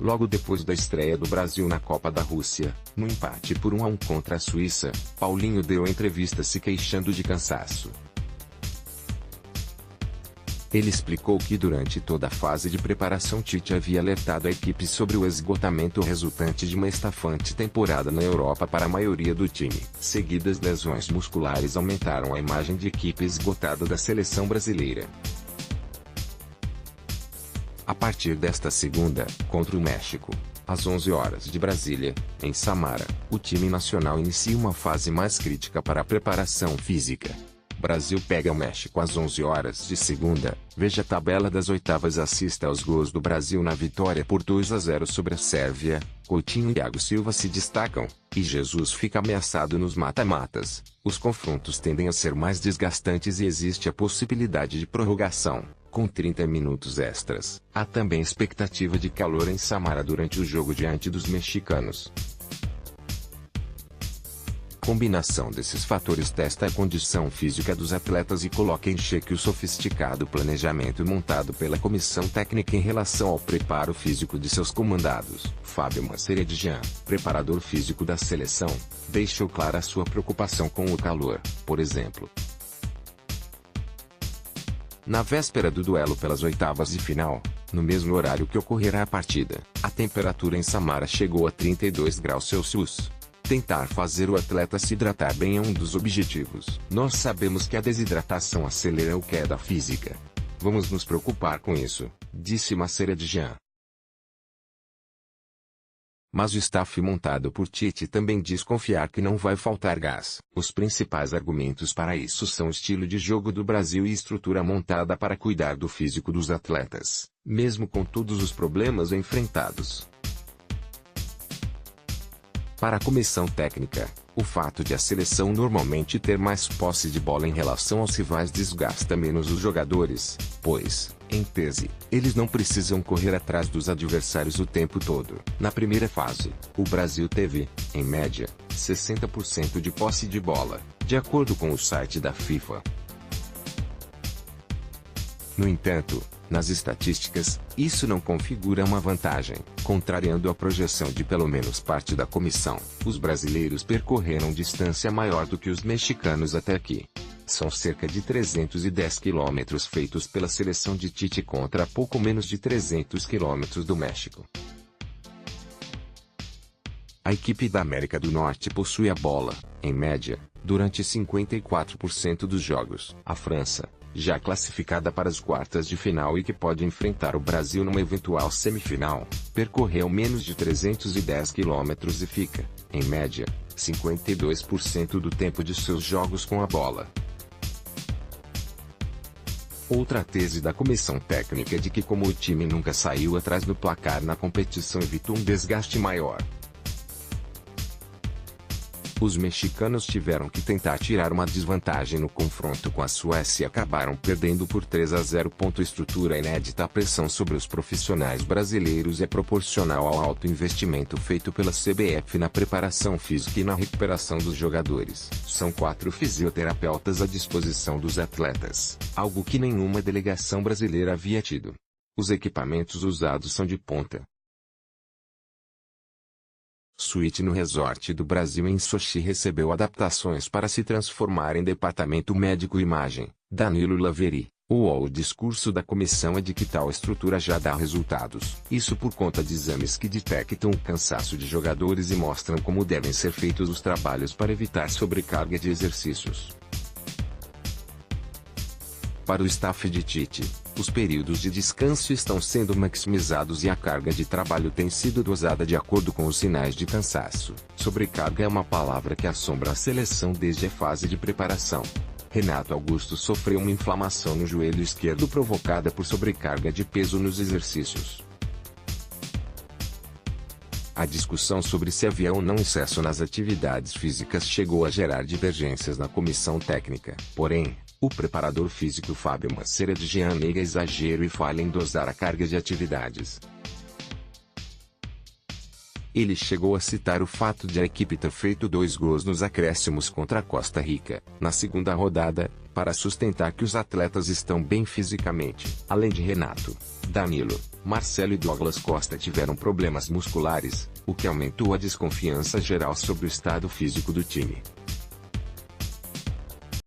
Logo depois da estreia do Brasil na Copa da Rússia, no empate por 1-1 contra a Suíça, Paulinho deu entrevista se queixando de cansaço. Ele explicou que durante toda a fase de preparação Tite havia alertado a equipe sobre o esgotamento resultante de uma estafante temporada na Europa para a maioria do time. Seguidas lesões musculares aumentaram a imagem de equipe esgotada da seleção brasileira. A partir desta segunda, contra o México, às 11 horas de Brasília, em Samara, o time nacional inicia uma fase mais crítica para a preparação física. Brasil pega o México às 11 horas de segunda. Veja a tabela das oitavas. Assista aos gols do Brasil na vitória por 2-0 sobre a Sérvia. Coutinho e Thiago Silva se destacam, e Jesus fica ameaçado nos mata-matas. Os confrontos tendem a ser mais desgastantes e existe a possibilidade de prorrogação, com 30 minutos extras. Há também expectativa de calor em Samara durante o jogo diante dos mexicanos. Combinação desses fatores testa a condição física dos atletas e coloca em xeque o sofisticado planejamento montado pela comissão técnica em relação ao preparo físico de seus comandados. Fábio Maceridian, preparador físico da seleção, deixou clara a sua preocupação com o calor, por exemplo. Na véspera do duelo pelas oitavas de final, no mesmo horário que ocorrerá a partida, a temperatura em Samara chegou a 32 graus Celsius. Tentar fazer o atleta se hidratar bem é um dos objetivos. Nós sabemos que a desidratação acelera a queda física. Vamos nos preocupar com isso, disse Maceridian. Mas o staff montado por Tite também diz confiar que não vai faltar gás. Os principais argumentos para isso são o estilo de jogo do Brasil e estrutura montada para cuidar do físico dos atletas, mesmo com todos os problemas enfrentados. Para a comissão técnica, o fato de a seleção normalmente ter mais posse de bola em relação aos rivais desgasta menos os jogadores, pois, em tese, eles não precisam correr atrás dos adversários o tempo todo. Na primeira fase, o Brasil teve, em média, 60% de posse de bola, de acordo com o site da FIFA. No entanto, nas estatísticas, isso não configura uma vantagem. Contrariando a projeção de pelo menos parte da comissão, os brasileiros percorreram distância maior do que os mexicanos até aqui. São cerca de 310 quilômetros feitos pela seleção de Tite contra pouco menos de 300 quilômetros do México. A equipe da América do Norte possui a bola, em média, durante 54% dos jogos. A França, já classificada para as quartas de final e que pode enfrentar o Brasil numa eventual semifinal, percorreu menos de 310 quilômetros e fica, em média, 52% do tempo de seus jogos com a bola. Outra tese da comissão técnica é de que como o time nunca saiu atrás do placar na competição evitou um desgaste maior. Os mexicanos tiveram que tentar tirar uma desvantagem no confronto com a Suécia e acabaram perdendo por 3-0. Estrutura inédita. A pressão sobre os profissionais brasileiros é proporcional ao alto investimento feito pela CBF na preparação física e na recuperação dos jogadores. São 4 fisioterapeutas à disposição dos atletas, algo que nenhuma delegação brasileira havia tido. Os equipamentos usados são de ponta. Suíte no resort do Brasil em Sochi recebeu adaptações para se transformar em departamento médico imagem. Danilo Laveri, o discurso da comissão é de que tal estrutura já dá resultados. Isso por conta de exames que detectam o cansaço de jogadores e mostram como devem ser feitos os trabalhos para evitar sobrecarga de exercícios. Para o staff de Tite, os períodos de descanso estão sendo maximizados e a carga de trabalho tem sido dosada de acordo com os sinais de cansaço. Sobrecarga é uma palavra que assombra a seleção desde a fase de preparação. Renato Augusto sofreu uma inflamação no joelho esquerdo provocada por sobrecarga de peso nos exercícios. A discussão sobre se havia ou não excesso nas atividades físicas chegou a gerar divergências na comissão técnica. Porém, o preparador físico Fábio Maceridian nega exagero e fala em dosar a carga de atividades. Ele chegou a citar o fato de a equipe ter feito 2 gols nos acréscimos contra a Costa Rica, na segunda rodada, para sustentar que os atletas estão bem fisicamente. Além de Renato, Danilo, Marcelo e Douglas Costa tiveram problemas musculares, o que aumentou a desconfiança geral sobre o estado físico do time.